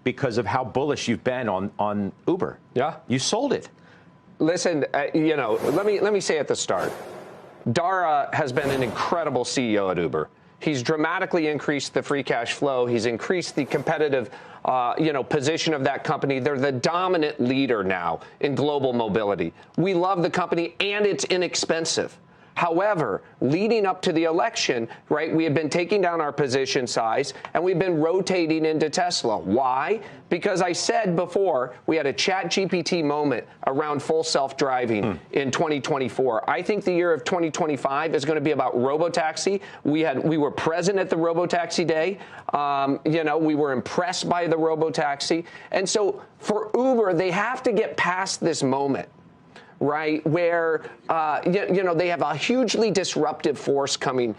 because of how bullish you've been on Uber. Yeah. You sold it. Listen, let me say at the start, Dara has been an incredible CEO at Uber. He's dramatically increased the free cash flow. He's increased the competitive, position of that company. They're the dominant leader now in global mobility. We love the company, and it's inexpensive. However, leading up to the election, right, we had been taking down our position size, and we've been rotating into Tesla. Why? Because I said before, we had a ChatGPT moment around full self-driving in 2024. I think the year of 2025 is going to be about robotaxi. We were present at the robotaxi day. We were impressed by the robotaxi. And so for Uber, they have to get past this moment, right, where, they have a hugely disruptive force coming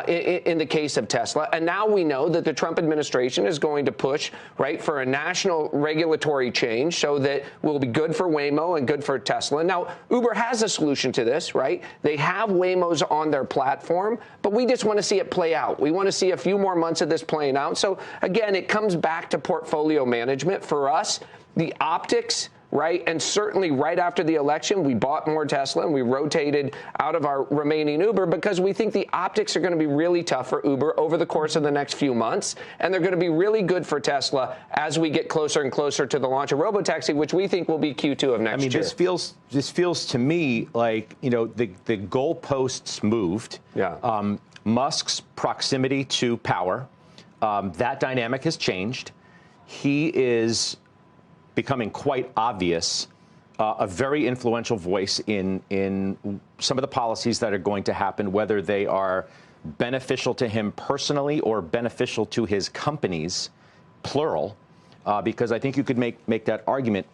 in the case of Tesla. And now we know that the Trump administration is going to push, right, for a national regulatory change so that will be good for Waymo and good for Tesla. Now, Uber has a solution to this, right? They have Waymos on their platform, but we just want to see it play out. We want to see a few more months of this playing out. So, again, it comes back to portfolio management. For us, the optics, right? And certainly right after the election, we bought more Tesla and we rotated out of our remaining Uber because we think the optics are going to be really tough for Uber over the course of the next few months. And they're going to be really good for Tesla as we get closer and closer to the launch of robotaxi, which we think will be Q2 of next year. This feels to me like, the goalposts moved. Yeah. Musk's proximity to power, that dynamic has changed. He is becoming quite obvious, a very influential voice in some of the policies that are going to happen, whether they are beneficial to him personally or beneficial to his companies, plural, because I think you could make that argument.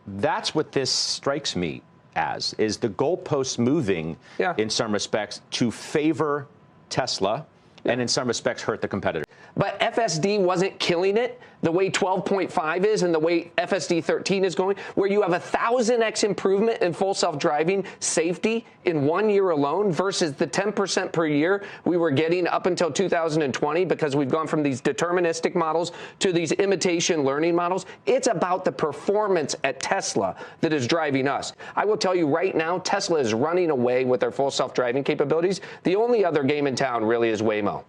That's what this strikes me as, is the goalposts moving in some respects to favor Tesla and in some respects hurt the competitor. But FSD wasn't killing it the way 12.5 is and the way FSD 13 is going, where you have 1,000x improvement in full self-driving safety in 1 year alone versus the 10% per year we were getting up until 2020 because we've gone from these deterministic models to these imitation learning models. It's about the performance at Tesla that is driving us. I will tell you right now, Tesla is running away with their full self-driving capabilities. The only other game in town really is Waymo.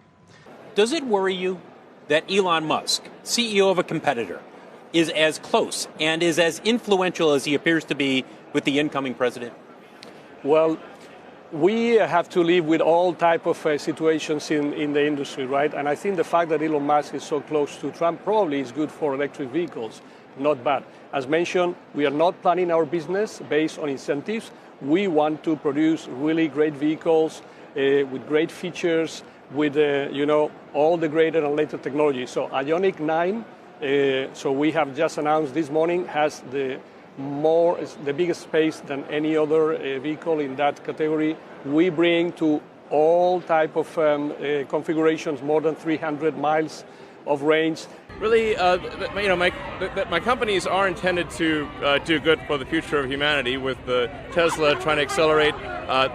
Does it worry you that Elon Musk, CEO of a competitor, is as close and is as influential as he appears to be with the incoming president? Well, we have to live with all type of situations in the industry, right? And I think the fact that Elon Musk is so close to Trump probably is good for electric vehicles, not bad. As mentioned, we are not planning our business based on incentives. We want to produce really great vehicles with great features, with all the greater and later technology. So Ioniq 9, so we have just announced this morning, has the biggest space than any other vehicle in that category. We bring to all type of configurations more than 300 miles of range. Really, my companies are intended to do good for the future of humanity, with Tesla trying to accelerate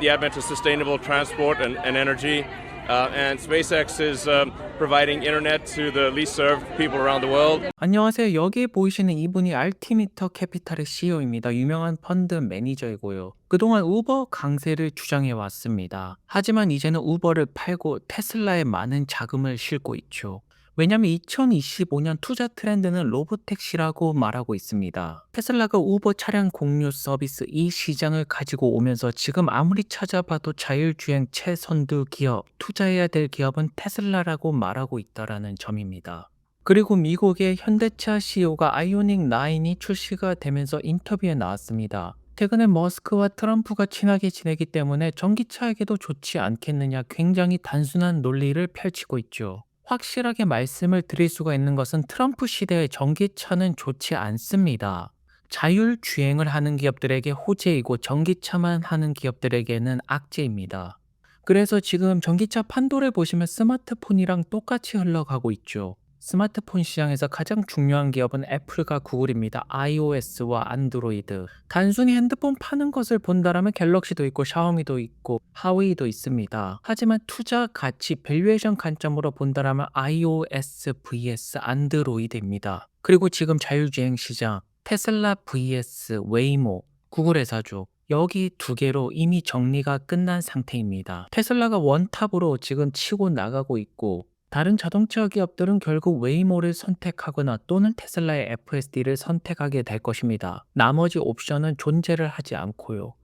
the advent of sustainable transport and energy. And SpaceX is providing internet to the least served people around the world. 안녕하세요. 여기에 보이시는 이분이 알티미터 캐피탈의 CEO입니다. 유명한 펀드 매니저이고요. 그동안 우버 강세를 주장해 왔습니다. 하지만 이제는 우버를 팔고 테슬라에 많은 자금을 싣고 있죠. 왜냐하면 2025년 투자 트렌드는 로보택시라고 말하고 있습니다. 테슬라가 우버 차량 공유 서비스 이 시장을 가지고 오면서 지금 아무리 찾아봐도 자율주행 최선두 기업, 투자해야 될 기업은 테슬라라고 말하고 있다는 점입니다. 그리고 미국의 현대차 CEO가 아이오닉 9이 출시가 되면서 인터뷰에 나왔습니다. 최근에 머스크와 트럼프가 친하게 지내기 때문에 전기차에게도 좋지 않겠느냐, 굉장히 단순한 논리를 펼치고 있죠. 확실하게 말씀을 드릴 수가 있는 것은 트럼프 시대의 전기차는 좋지 않습니다. 자율주행을 하는 기업들에게 호재이고 전기차만 하는 기업들에게는 악재입니다. 그래서 지금 전기차 판도를 보시면 스마트폰이랑 똑같이 흘러가고 있죠. 스마트폰 시장에서 가장 중요한 기업은 애플과 구글입니다. iOS와 안드로이드. 단순히 핸드폰 파는 것을 본다라면 갤럭시도 있고 샤오미도 있고 하웨이도 있습니다. 하지만 투자 가치 밸류에이션 관점으로 본다라면 iOS vs 안드로이드입니다. 그리고 지금 자율주행 시장 테슬라 vs 웨이모 구글 회사죠. 여기 두 개로 이미 정리가 끝난 상태입니다. 테슬라가 원탑으로 지금 치고 나가고 있고 다른 자동차 기업들은 결국 웨이모를 선택하거나 또는 테슬라의 FSD를 선택하게 될 것입니다. 나머지 옵션은 존재를 하지 않고요.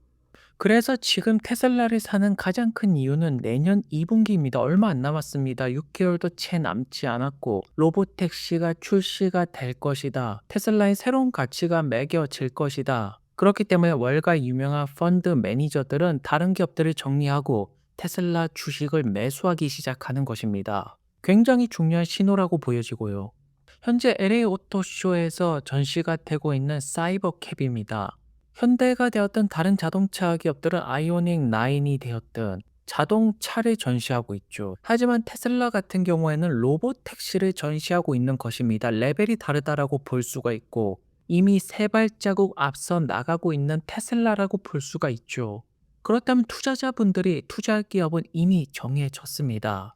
그래서 지금 테슬라를 사는 가장 큰 이유는 내년 2분기입니다. 얼마 안 남았습니다. 6개월도 채 남지 않았고 로보택시가 출시가 될 것이다. 테슬라의 새로운 가치가 매겨질 것이다. 그렇기 때문에 월가 유명한 펀드 매니저들은 다른 기업들을 정리하고 테슬라 주식을 매수하기 시작하는 것입니다. 굉장히 중요한 신호라고 보여지고요. 현재 LA 오토쇼에서 전시가 되고 있는 사이버캡입니다. 현대가 되었든 다른 자동차 기업들은 아이오닉 9이 되었든 자동차를 전시하고 있죠. 하지만 테슬라 같은 경우에는 로보택시를 전시하고 있는 것입니다. 레벨이 다르다라고 볼 수가 있고 이미 3발자국 앞서 나가고 있는 테슬라라고 볼 수가 있죠. 그렇다면 투자자분들이 투자할 기업은 이미 정해졌습니다.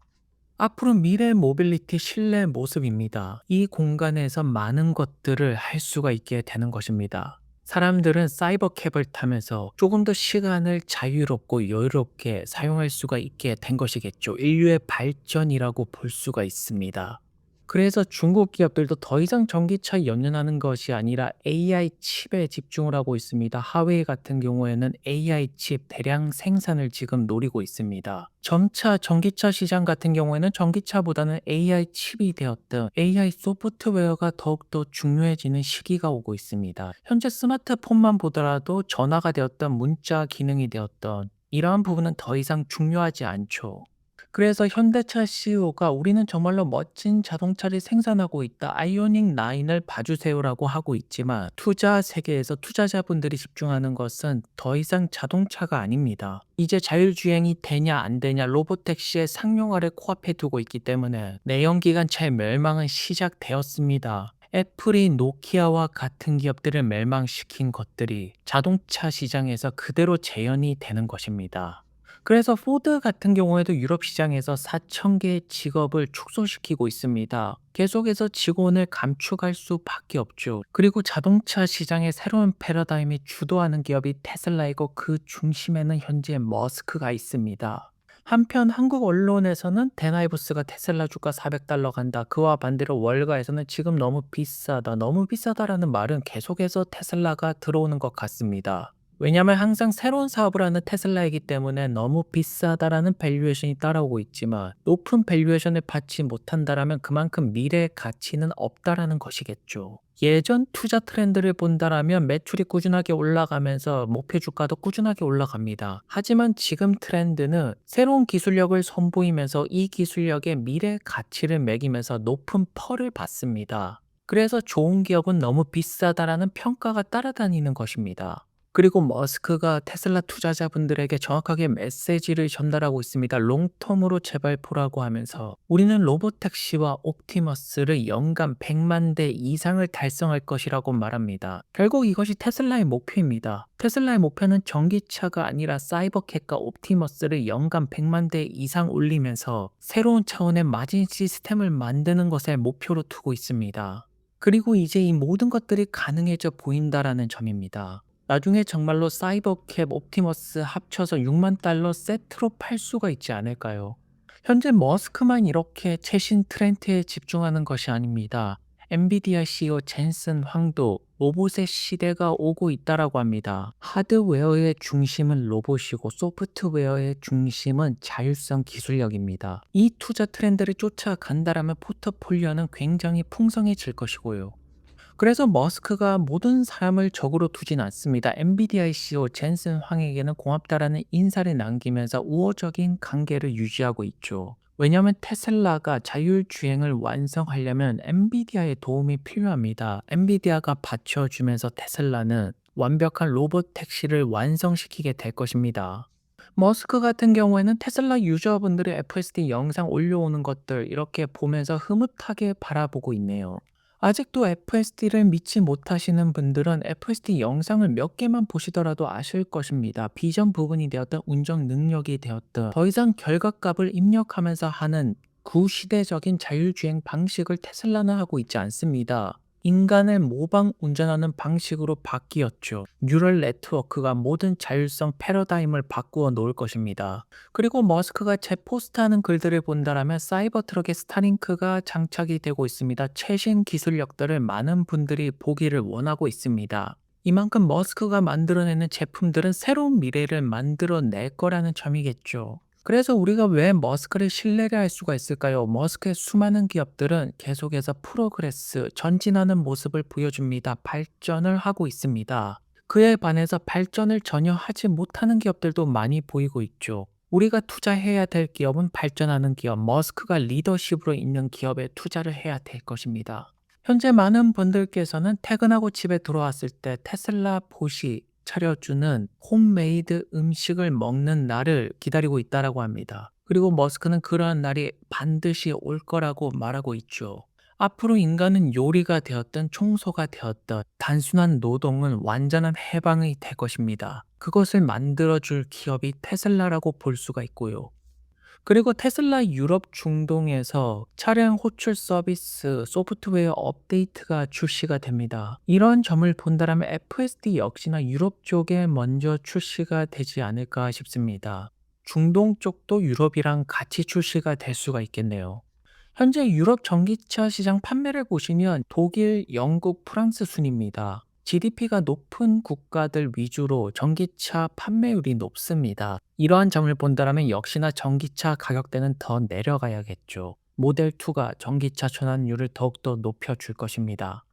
앞으로 미래 모빌리티 실내 모습입니다. 이 공간에서 많은 것들을 할 수가 있게 되는 것입니다. 사람들은 사이버캡을 타면서 조금 더 시간을 자유롭고 여유롭게 사용할 수가 있게 된 것이겠죠. 인류의 발전이라고 볼 수가 있습니다. 그래서 중국 기업들도 더 이상 전기차 연연하는 것이 아니라 AI 칩에 집중을 하고 있습니다. 하웨이 같은 경우에는 AI 칩 대량 생산을 지금 노리고 있습니다. 점차 전기차 시장 같은 경우에는 전기차보다는 AI 칩이 되었든 AI 소프트웨어가 더욱더 중요해지는 시기가 오고 있습니다. 현재 스마트폰만 보더라도 전화가 되었던 문자 기능이 되었던 이러한 부분은 더 이상 중요하지 않죠. 그래서 현대차 CEO가 우리는 정말로 멋진 자동차를 생산하고 있다. 아이오닉 9을 봐주세요라고 하고 있지만 투자 세계에서 투자자분들이 집중하는 것은 더 이상 자동차가 아닙니다. 이제 자율주행이 되냐 안 되냐 로보택시의 상용화를 코앞에 두고 있기 때문에 내연기관차의 멸망은 시작되었습니다. 애플이 노키아와 같은 기업들을 멸망시킨 것들이 자동차 시장에서 그대로 재현이 되는 것입니다. 그래서 포드 같은 경우에도 유럽 시장에서 4,000개의 직업을 축소시키고 있습니다. 계속해서 직원을 감축할 수밖에 없죠. 그리고 자동차 시장의 새로운 패러다임이 주도하는 기업이 테슬라이고 그 중심에는 현재 머스크가 있습니다. 한편 한국 언론에서는 데나이브스가 테슬라 주가 $400 간다. 그와 반대로 월가에서는 지금 너무 비싸다. 너무 비싸다라는 말은 계속해서 테슬라가 들어오는 것 같습니다. 왜냐하면 항상 새로운 사업을 하는 테슬라이기 때문에 너무 비싸다라는 밸류에이션이 따라오고 있지만 높은 밸류에이션을 받지 못한다라면 그만큼 미래의 가치는 없다라는 것이겠죠. 예전 투자 트렌드를 본다라면 매출이 꾸준하게 올라가면서 목표 주가도 꾸준하게 올라갑니다. 하지만 지금 트렌드는 새로운 기술력을 선보이면서 이 기술력의 미래 가치를 매기면서 높은 펄을 받습니다. 그래서 좋은 기업은 너무 비싸다라는 평가가 따라다니는 것입니다. 그리고 머스크가 테슬라 투자자분들에게 정확하게 메시지를 전달하고 있습니다. 롱텀으로 재발표라고 하면서 우리는 로보택시와 옵티머스를 연간 100만 대 이상을 달성할 것이라고 말합니다. 결국 이것이 테슬라의 목표입니다. 테슬라의 목표는 전기차가 아니라 사이버캣과 옵티머스를 연간 100만 대 이상 올리면서 새로운 차원의 마진 시스템을 만드는 것을 목표로 두고 있습니다. 그리고 이제 이 모든 것들이 가능해져 보인다라는 점입니다. 나중에 정말로 사이버캡, 옵티머스 합쳐서 $60,000 세트로 팔 수가 있지 않을까요? 현재 머스크만 이렇게 최신 트렌드에 집중하는 것이 아닙니다. 엔비디아 CEO 젠슨 황도 로봇의 시대가 오고 있다라고 합니다. 하드웨어의 중심은 로봇이고 소프트웨어의 중심은 자율성 기술력입니다. 이 투자 트렌드를 쫓아간다라면 포트폴리오는 굉장히 풍성해질 것이고요. 그래서 머스크가 모든 사람을 적으로 두진 않습니다. 엔비디아의 CEO 젠슨 황에게는 고맙다라는 인사를 남기면서 우호적인 관계를 유지하고 있죠. 왜냐하면 테슬라가 자율주행을 완성하려면 엔비디아의 도움이 필요합니다. 엔비디아가 받쳐주면서 테슬라는 완벽한 로봇 택시를 완성시키게 될 것입니다. 머스크 같은 경우에는 테슬라 유저분들이 FSD 영상 올려오는 것들 이렇게 보면서 흐뭇하게 바라보고 있네요. 아직도 FSD를 믿지 못하시는 분들은 FSD 영상을 몇 개만 보시더라도 아실 것입니다. 비전 부분이 되었든 운전 능력이 되었든 더 이상 결과값을 입력하면서 하는 구시대적인 자율주행 방식을 테슬라는 하고 있지 않습니다. 인간을 모방 운전하는 방식으로 바뀌었죠. 뉴럴 네트워크가 모든 자율성 패러다임을 바꾸어 놓을 것입니다. 그리고 머스크가 재포스트하는 글들을 본다라면 사이버 트럭에 스타링크가 장착이 되고 있습니다. 최신 기술력들을 많은 분들이 보기를 원하고 있습니다. 이만큼 머스크가 만들어내는 제품들은 새로운 미래를 만들어낼 거라는 점이겠죠. 그래서 우리가 왜 머스크를 신뢰를 할 수가 있을까요? 머스크의 수많은 기업들은 계속해서 프로그레스, 전진하는 모습을 보여줍니다. 발전을 하고 있습니다. 그에 반해서 발전을 전혀 하지 못하는 기업들도 많이 보이고 있죠. 우리가 투자해야 될 기업은 발전하는 기업, 머스크가 리더십으로 있는 기업에 투자를 해야 될 것입니다. 현재 많은 분들께서는 퇴근하고 집에 들어왔을 때 테슬라 보시 차려주는 홈메이드 음식을 먹는 날을 기다리고 있다라고 합니다. 그리고 머스크는 그러한 날이 반드시 올 거라고 말하고 있죠. 앞으로 인간은 요리가 되었든 청소가 되었든 단순한 노동은 완전한 해방이 될 것입니다. 그것을 만들어줄 기업이 테슬라라고 볼 수가 있고요. 그리고 테슬라 유럽 중동에서 차량 호출 서비스 소프트웨어 업데이트가 출시가 됩니다. 이런 점을 본다면 FSD 역시나 유럽 쪽에 먼저 출시가 되지 않을까 싶습니다. 중동 쪽도 유럽이랑 같이 출시가 될 수가 있겠네요. 현재 유럽 전기차 시장 판매를 보시면 독일, 영국, 프랑스 순입니다. GDP가 높은 국가들 위주로 전기차 판매율이 높습니다. 이러한 점을 본다면 역시나 전기차 가격대는 더 내려가야겠죠. 모델2가 전기차 전환율을 더욱더 높여줄 것입니다.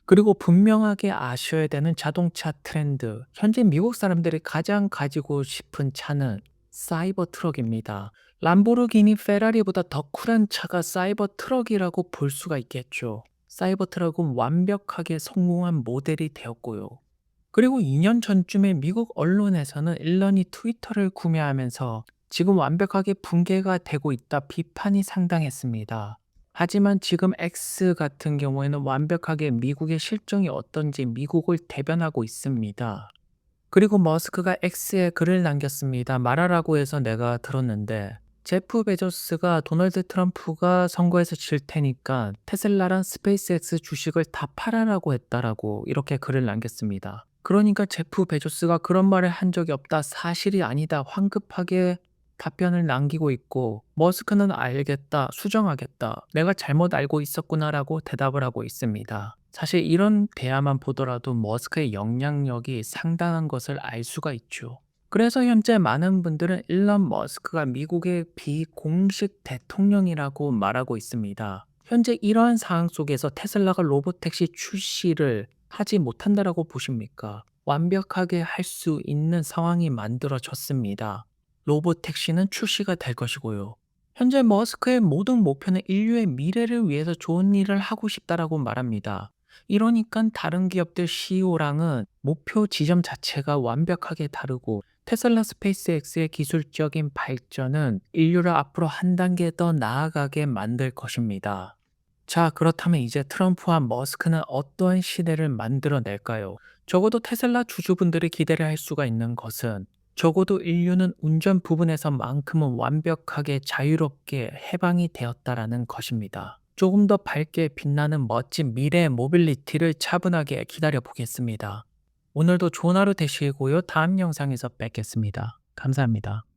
그리고 분명하게 아셔야 되는 자동차 트렌드. 현재 미국 사람들이 가장 가지고 싶은 차는 사이버 트럭입니다. 람보르기니 페라리보다 더 쿨한 차가 사이버 트럭이라고 볼 수가 있겠죠. 사이버 트럭은 완벽하게 성공한 모델이 되었고요. 그리고 2년 전쯤에 미국 언론에서는 일런이 트위터를 구매하면서 지금 완벽하게 붕괴가 되고 있다 비판이 상당했습니다. 하지만 지금 X 같은 경우에는 완벽하게 미국의 실정이 어떤지 미국을 대변하고 있습니다. 그리고 머스크가 X에 글을 남겼습니다. 말하라고 해서 내가 들었는데 제프 베조스가 도널드 트럼프가 선거에서 질 테니까 테슬라랑 스페이스X 주식을 다 팔아라고 했다라고 이렇게 글을 남겼습니다. 그러니까 제프 베조스가 그런 말을 한 적이 없다, 사실이 아니다, 황급하게 답변을 남기고 있고 머스크는 알겠다, 수정하겠다, 내가 잘못 알고 있었구나라고 대답을 하고 있습니다. 사실 이런 대화만 보더라도 머스크의 영향력이 상당한 것을 알 수가 있죠. 그래서 현재 많은 분들은 일론 머스크가 미국의 비공식 대통령이라고 말하고 있습니다. 현재 이러한 상황 속에서 테슬라가 로보택시 출시를 하지 못한다라고 보십니까? 완벽하게 할 수 있는 상황이 만들어졌습니다. 로보택시는 출시가 될 것이고요. 현재 머스크의 모든 목표는 인류의 미래를 위해서 좋은 일을 하고 싶다라고 말합니다. 이러니까 다른 기업들 CEO랑은 목표 지점 자체가 완벽하게 다르고 테슬라 스페이스X의 기술적인 발전은 인류를 앞으로 한 단계 더 나아가게 만들 것입니다. 자, 그렇다면 이제 트럼프와 머스크는 어떠한 시대를 만들어낼까요? 적어도 테슬라 주주분들이 기대를 할 수가 있는 것은 적어도 인류는 운전 부분에서만큼은 완벽하게 자유롭게 해방이 되었다라는 것입니다. 조금 더 밝게 빛나는 멋진 미래의 모빌리티를 차분하게 기다려 보겠습니다. 오늘도 좋은 하루 되시고요. 다음 영상에서 뵙겠습니다. 감사합니다.